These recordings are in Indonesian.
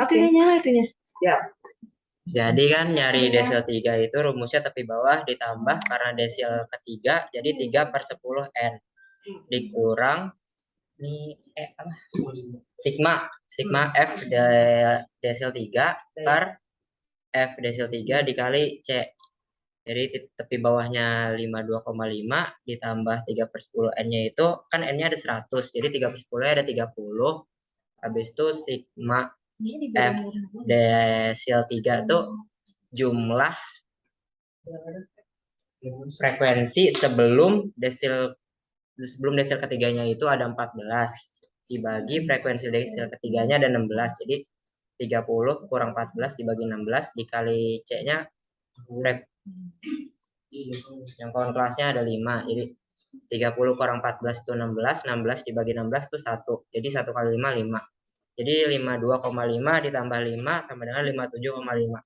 Itunya nyala itunya. Siap. Jadi kan nyari desil 3 itu rumusnya tepi bawah ditambah karena desil ketiga jadi 3/10 N dikurang nih apa? Sigma F desil 3 per F desil 3 dikali C. Jadi tepi bawahnya 52,5 ditambah 3/10 N-nya itu kan N-nya ada 100. Jadi 3/10 ada 30. Habis itu sigma F desil 3 tuh jumlah frekuensi sebelum desil ketiganya itu ada 14 dibagi frekuensi desil ketiganya ada 16. Jadi 30 kurang 14 dibagi 16 dikali C-nya yang kawan kelasnya ada 5. Jadi 30 kurang 14 itu 16, 16 dibagi 16 itu 1. Jadi 1 kali 5 5. Jadi 52,5 ditambah 5 sama dengan 57,5.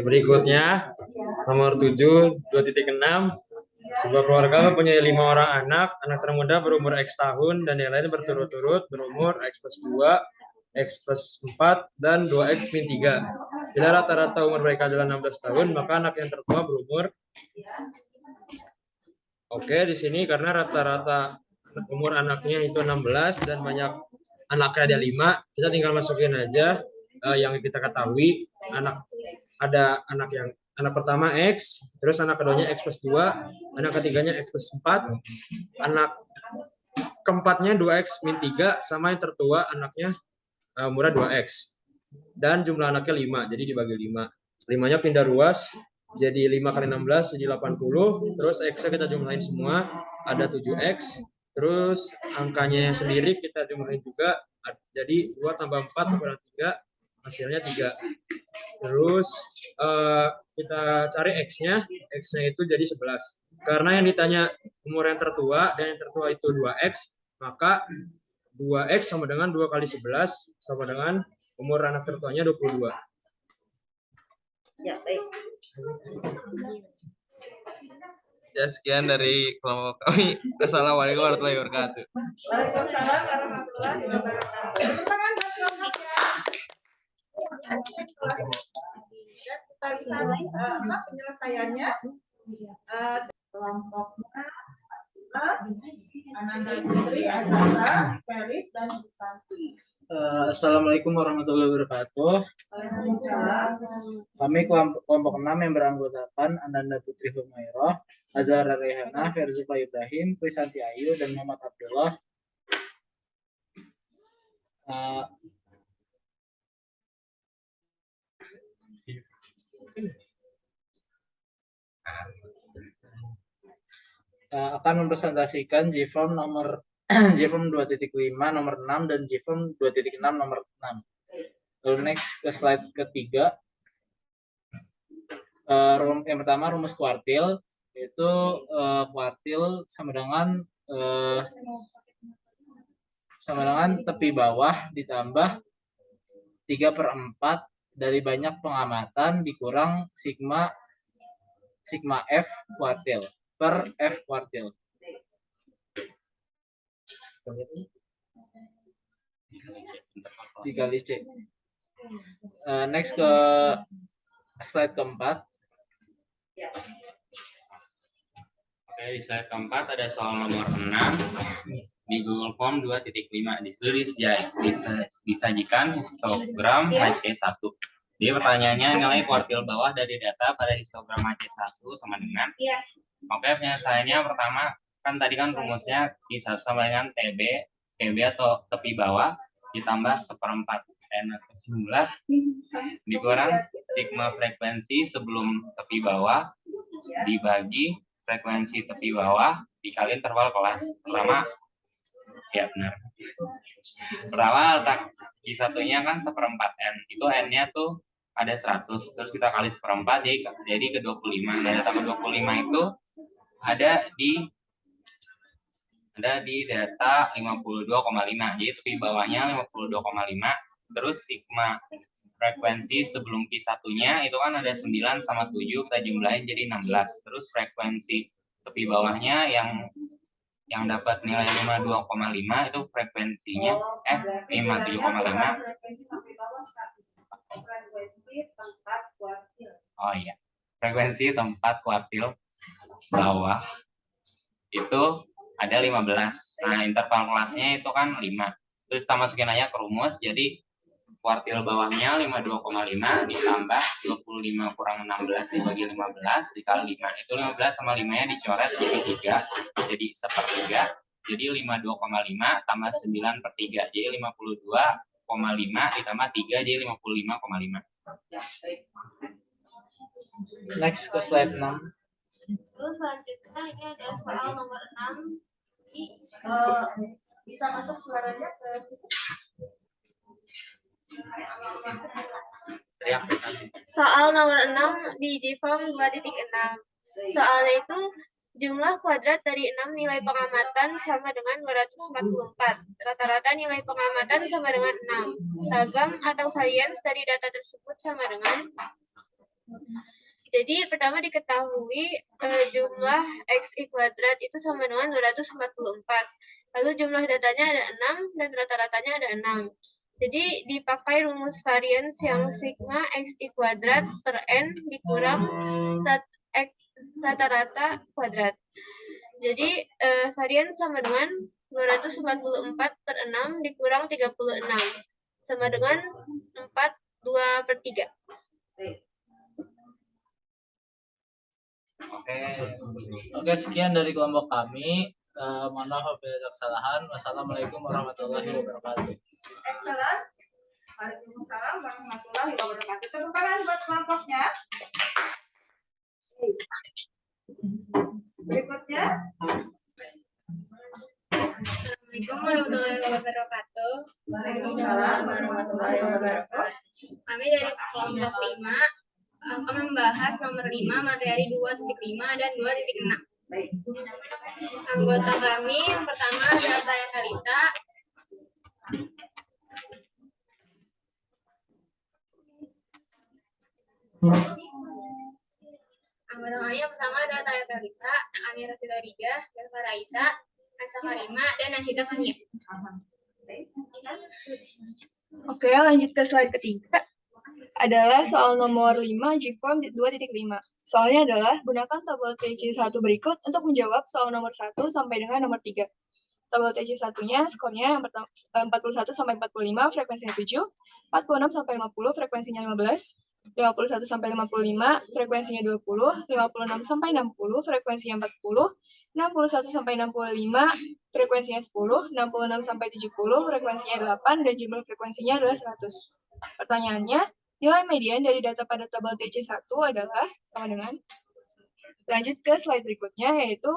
Berikutnya nomor 7 2.6. Sebuah keluarga mempunyai 5 orang anak termuda berumur X tahun dan yang lain berturut-turut berumur X plus 2, X plus 4, dan 2X min 3. Bila rata-rata umur mereka adalah 16 tahun, maka anak yang tertua berumur. Oke, di sini karena rata-rata umur anaknya itu 16 dan banyak anaknya ada 5, kita tinggal masukin aja yang kita ketahui. Anak pertama X, terus anak keduanya X plus 2, anak ketiganya X plus 4, anak keempatnya 2X min 3, sama yang tertua anaknya umurnya 2X. Dan jumlah anaknya 5, jadi dibagi 5. 5-nya pindah ruas, jadi 5 kali 16 jadi 80, terus X-nya kita jumlahin semua, ada 7X, terus angkanya sendiri kita jumlahin juga, jadi 2 tambah 4 kurang 3, hasilnya 3. Terus kita cari X-nya itu jadi 11. Karena yang ditanya umur yang tertua, dan yang tertua itu 2X, maka 2X sama dengan 2 kali 11, sama dengan umur anak tertuanya 22. Ya, baik. Ya, sekian dari kelompok kami. Assalamualaikum warahmatullahi wabarakatuh. Waalaikumsalam warahmatullahi wabarakatuh. Tangan buat kelompoknya. Dan kita lihat penyelesaiannya. Kelompoknya Ananda Putri, Azara, Felis, dan Susanti. Assalamualaikum warahmatullahi wabarakatuh. Kami kelompok 6 yang beranggotakan Ananda Putri Humairah, Azhara Rehana, Ferzulfa Ibrahim, Krisanti Ayu, dan Muhammad Abdullah. Akan mempresentasikan JFORM nomor JFORM 2.5 nomor 6 dan JFORM 2.6 nomor 6. Lalu next ke slide ketiga. Yang pertama rumus kuartil, yaitu kuartil sama dengan tepi bawah ditambah 3/4 dari banyak pengamatan dikurang sigma F kuartil per F kuartil. Dikali C. Next ke slide keempat. Oke, di slide keempat ada soal nomor 6 di Google Form 2.5. Di situ disajikan histogram HC1. Jadi pertanyaannya nilai kuartil bawah dari data pada histogram HC1 sama dengan. Oke, penyelesaiannya pertama kan tadi kan rumusnya I1 sama dengan TB atau tepi bawah ditambah 1/4 N atau jumlah dikurang sigma frekuensi sebelum tepi bawah dibagi frekuensi tepi bawah dikali interval kelas. Pertama, ya benar. Pertama letak I1-nya kan 1/4 N. Itu N-nya tuh ada 100, terus kita kali 1/4 jadi ke 25. Dan data ke 25 itu ada di data 52,5. Jadi tepi bawahnya 52,5, terus sigma frekuensi sebelum Q1-nya itu kan ada 9 sama 7, kita jumlahin jadi 16. Terus frekuensi tepi bawahnya yang dapat nilai 52,5 itu frekuensinya 57,5. Frekuensi tempat kuartil. Oh iya. Frekuensi tempat kuartil bawah itu ada 15. Nah, interval kelasnya itu kan 5. Terus kita masukin aja ke rumus, jadi kuartil bawahnya 52,5 ditambah 25 kurang 16 dibagi 15 dikali 5. Itu 15 sama 5-nya dicoret jadi 3, jadi 1/3. Jadi 52,5 tambah 9/3, jadi 52,5 ditambah 3, jadi 55,5. Next ke slide 6. Terus selanjutnya ini ada soal nomor 6 di Bisa masuk suaranya ke situ. soal nomor 6 di JFORM 2.6. Soalnya itu jumlah kuadrat dari 6 nilai pengamatan sama dengan 244. Rata-rata nilai pengamatan sama dengan 6. Ragam atau varians dari data tersebut sama dengan. Jadi pertama diketahui jumlah XI kuadrat itu sama dengan 244. Lalu jumlah datanya ada 6 dan rata-ratanya ada 6. Jadi dipakai rumus varians yang sigma XI kuadrat per N dikurang rata-rata kuadrat. Jadi varians sama dengan 244 per 6 dikurang 36 sama dengan 4/2/3. Oke, sekian dari kelompok kami. Mohon maaf apabila ada kesalahan. Wassalamualaikum warahmatullahi wabarakatuh. Excellent. Waalaikumsalam warahmatullahi wabarakatuh. Tepuk tangan buat kelompoknya. Berikutnya. Assalamualaikum warahmatullahi wabarakatuh. Waalaikumsalam warahmatullahi wabarakatuh. Kami dari kelompok 5 akan membahas nomor 5 materi 2.5 dan 2.6. Baik. Anggota kami yang pertama ada Taya Kalita. Anggota kami yang pertama ada Taya Kalita, Amira Sitorija, Delva Raisa, Ansa Karima, dan Nasita Fania. Oke, lanjut ke slide ketiga. Adalah soal nomor 5 JFORM 2.5. Soalnya adalah gunakan tabel TC1 berikut untuk menjawab soal nomor 1 sampai dengan nomor 3. Tabel TC1-nya skornya yang pertama 41 sampai 45 frekuensinya 7, 46 sampai 50 frekuensinya 15, 51 sampai 55 frekuensinya 20, 56 sampai 60 frekuensinya 40, 61 sampai 65 frekuensinya 10, 66 sampai 70 frekuensinya 8, dan jumlah frekuensinya adalah 100. Pertanyaannya, nilai median dari data pada tabel TC1 adalah sama dengan. Lanjut ke slide berikutnya, yaitu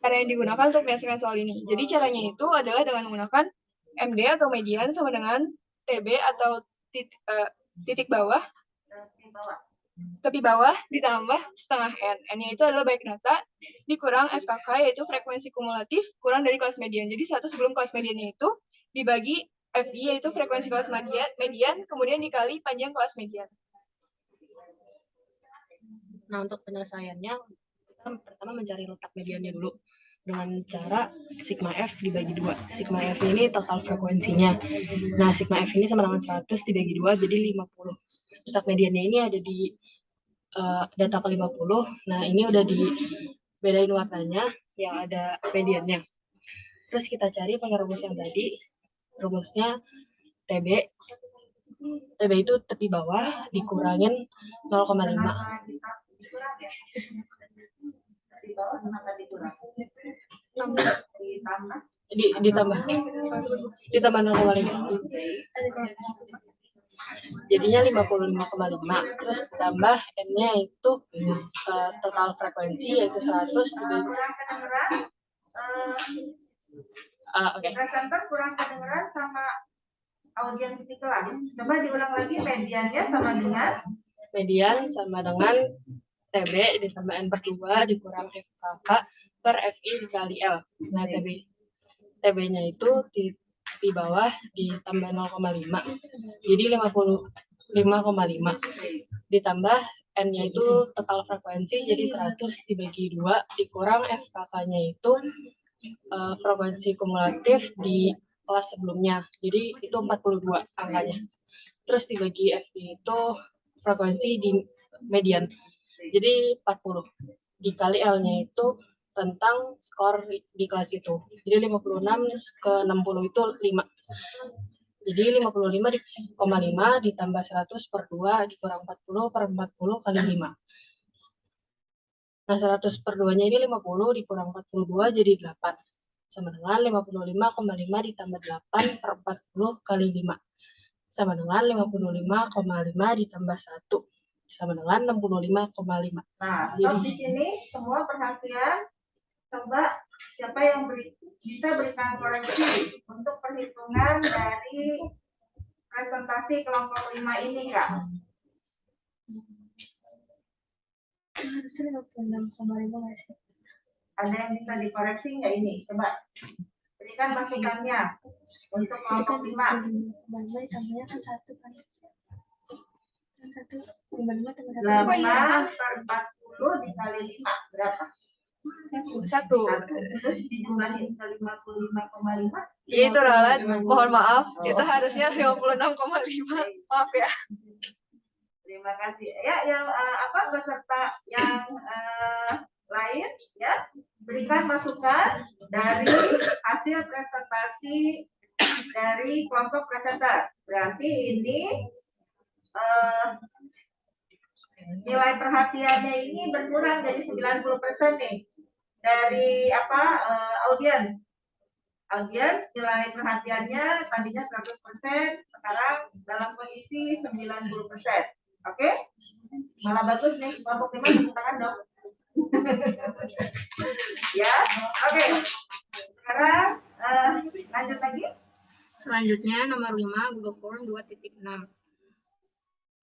cara yang digunakan untuk menyelesaikan soal ini. Jadi caranya itu adalah dengan menggunakan MD atau median sama dengan TB atau titik bawah, tepi bawah ditambah setengah N. N-nya itu adalah baik data dikurang FKK, yaitu frekuensi kumulatif kurang dari kelas median. Jadi 1 sebelum kelas mediannya itu dibagi FI, yaitu frekuensi kelas median, kemudian dikali panjang kelas median. Nah, untuk penyelesaiannya, kita pertama mencari letak mediannya dulu dengan cara sigma F dibagi 2. Sigma F ini total frekuensinya. Nah, sigma F ini sama dengan 100 dibagi 2, jadi 50. Letak mediannya ini ada di data ke-50. Nah, ini udah dibedain warnanya, yang ada mediannya. Terus kita cari pakai rumus yang tadi. Rumusnya TB itu tepi bawah dikurangin 0,5. Ditambah 0,5. Jadinya 55,5. Terus tambah N-nya itu total frekuensi yaitu 100 dibagi. Oke. Presenter kurang kedengeran sama audiens di kelas. Coba diulang lagi, mediannya sama dengan? Median sama dengan TB ditambah N/2 dikurang FKK per FI dikali L. Nah, TB-nya itu di bawah ditambah 0,5. Jadi 5,5 ditambah N-nya itu total frekuensi jadi 100 dibagi 2 dikurang FKK-nya itu frekuensi kumulatif di kelas sebelumnya. Jadi itu 42 angkanya. Terus dibagi FI itu frekuensi di median. Jadi 40. Dikali L-nya itu tentang skor di kelas itu. Jadi 56 ke 60 itu 5. Jadi 55,5 ditambah 100 per 2 dikurang 40 per 40 kali 5. Nah, 100 per 2-nya ini 50 dikurang 42 jadi 8. Sama dengan 55,5 ditambah 8 per 40 kali 5. Sama dengan 55,5 ditambah 1. Sama dengan 65,5. Nah, stop di sini. Semua perhatian. Coba siapa yang bisa berikan koreksi untuk perhitungan dari presentasi kelompok 5 ini, Kak? Harusnya 56,5 nggak sih? Ada yang bisa dikoreksi nggak ini? Coba berikan masukannya untuk kelompok 5. 5 tambahnya kan 1 kan? Kan 1, 55 tambah 1. 8 per 40 dikali 5 berapa? 1. Terus dijumlahin ke 55,5. Ya itu Ralat, mohon maaf, itu harusnya 56,5. Maaf ya. Terima kasih. Ya, yang peserta yang lain ya, berikan masukan dari hasil presentasi dari kelompok presenter. Berarti ini nilai perhatiannya ini berkurang jadi 90% nih dari audiens. Audiens nilai perhatiannya tadinya 100%, sekarang dalam kondisi 90%. Oke? Malah bagus nih, kelompok 5 tepuk tangan dong. Ya, oke. Sekarang lanjut lagi. Selanjutnya nomor 5 Google Form 2.6.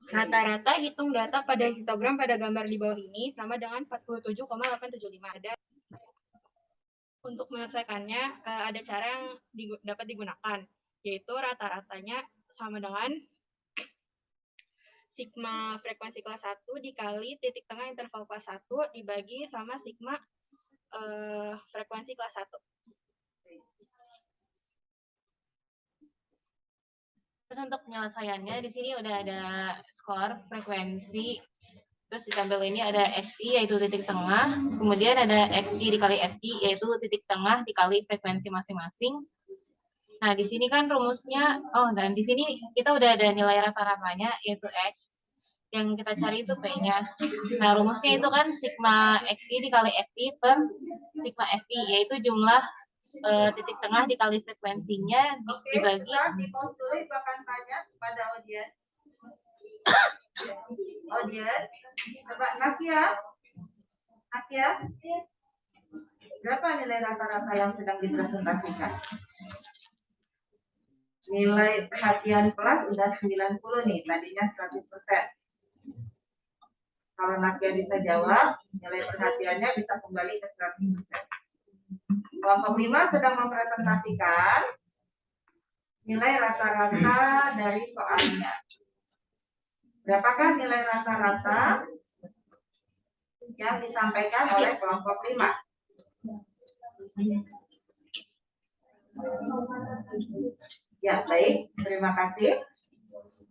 Rata-rata hitung data pada histogram pada gambar di bawah ini sama dengan 47,875. Untuk menyelesaikannya ada cara yang dapat digunakan, yaitu rata-ratanya sama dengan sigma frekuensi kelas 1 dikali titik tengah interval kelas 1 dibagi sama sigma frekuensi kelas 1. Terus untuk penyelesaiannya di sini udah ada skor frekuensi, terus ditambah ini ada XI yaitu titik tengah, kemudian ada XI dikali FI yaitu titik tengah dikali frekuensi masing-masing. Nah, di sini kan rumusnya, dan di sini kita udah ada nilai rata-ratanya yaitu X. Yang kita cari itu P-nya. Nah, rumusnya itu kan sigma XI dikali FI per sigma FI, yaitu jumlah titik tengah dikali frekuensinya dibagi. Di pause dulu, Ibu akan tanya kepada audiens. Audiens, coba Nakia, berapa nilai rata-rata yang sedang dipresentasikan? Nilai perhatian kelas udah 90 nih, tadinya 100%. Kalau Nakia bisa jawab, nilai perhatiannya bisa kembali ke 100%. Kelompok 5 sedang mempresentasikan nilai rata-rata dari soalnya. Berapakah nilai rata-rata yang disampaikan oleh kelompok 5? Ya, baik. Terima kasih.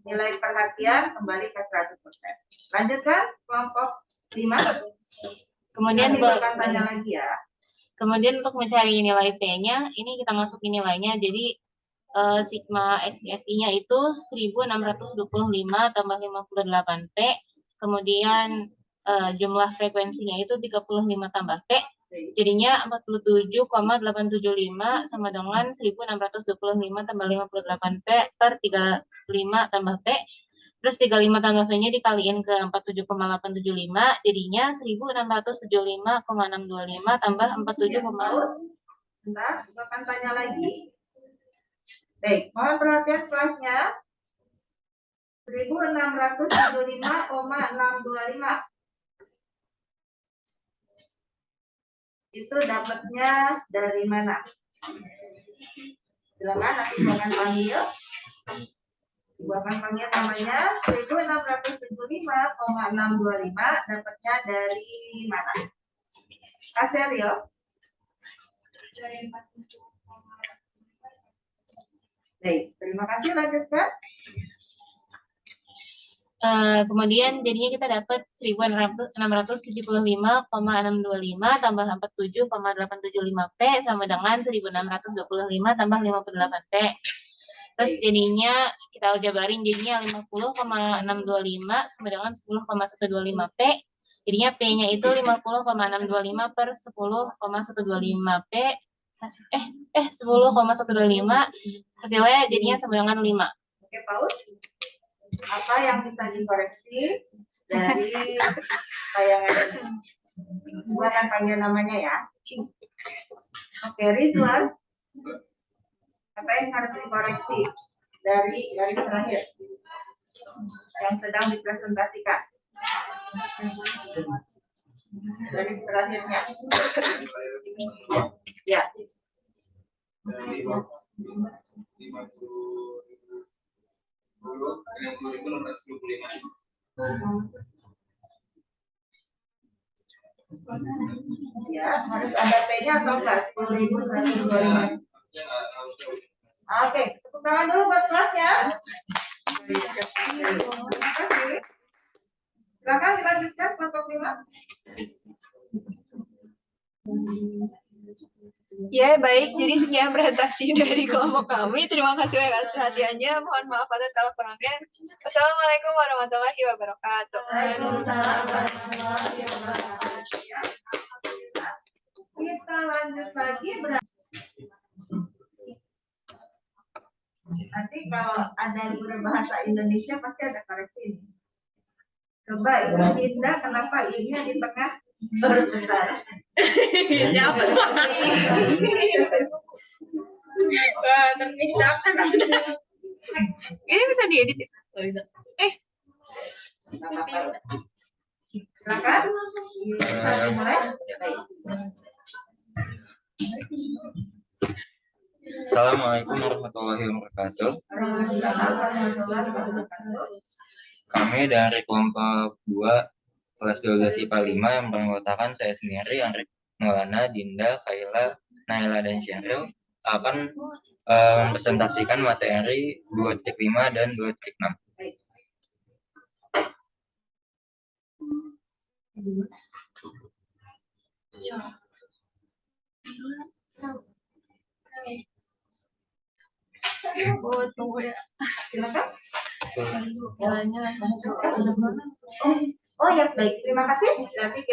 Nilai perhatian kembali ke 100%. Lanjutkan kelompok 5. Kemudian akan tanya lagi ya. Kemudian untuk mencari nilai P-nya, ini kita masukin nilainya. Jadi sigma XFI-nya itu 1625 tambah 58 P. Kemudian jumlah frekuensinya itu 35 tambah P. Jadinya 47,875 sama dengan 1625 tambah 58 P per 35 tambah P. Terus 35 tambah P-nya dikaliin ke 47,875, jadinya 1675,625 tambah 47, Bentar, kita akan tanya lagi. Baik, mohon perhatian kelasnya. 1675,625. Itu dapatnya dari mana? Silakan, nanti jangan panggil. Ibu akan panggil namanya 1675,625 dapatnya dari mana? Kak Sheryl. Baik, terima kasih. Lanjutkan. Kemudian jadinya kita dapat 1675,625 tambah 47,875P sama dengan 1625 tambah 58P. Terus jadinya kita aljabarin jadinya 50,625 sama dengan 10,125P. Jadinya P-nya itu 50,625 per 10,125P. 10,125. Hasilnya jadinya sama dengan 5. Oke, Paus. Apa yang bisa dikoreksi dari tayangan ini? Ibu akan panggil namanya ya. Oke, Rizwan. Apa yang harus dikoreksi dari garis terakhir yang sedang dipresentasikan? Garis terakhirnya. Ya. Ya, harus ada P-nya atau enggak? 10.125. Oke, tepuk tangan dulu buat kelasnya. Terima kasih. Silakan dilanjutkan kelompok 5. Ya, baik. Jadi sekian presentasi dari kelompok kami. Terima kasih atas perhatiannya. Mohon maaf atas salah kurangnya. Wassalamualaikum warahmatullahi wabarakatuh. Waalaikumsalam warahmatullahi wabarakatuh. Kita lanjut lagi. Nanti kalau ada guru bahasa Indonesia pasti ada koreksi ini. Coba Ibu Dinda, kenapa I-nya di tengah huruf besar? Ya, apa? Terpisahkan. Ini bisa diedit ya? Oh, bisa. Silakan. Bisa dimulai. Assalamualaikum warahmatullahi wabarakatuh. Kami dari kelompok 2 kelas geografi IPA 5 yang beranggotakan saya sendiri, Andri Maulana, Dinda, Kaila, Naila, dan Syahril akan mempresentasikan materi 2.5 dan 2.6. Tunggu ya. Silakan. Jalannya. Oh ya, baik. Terima kasih. Nanti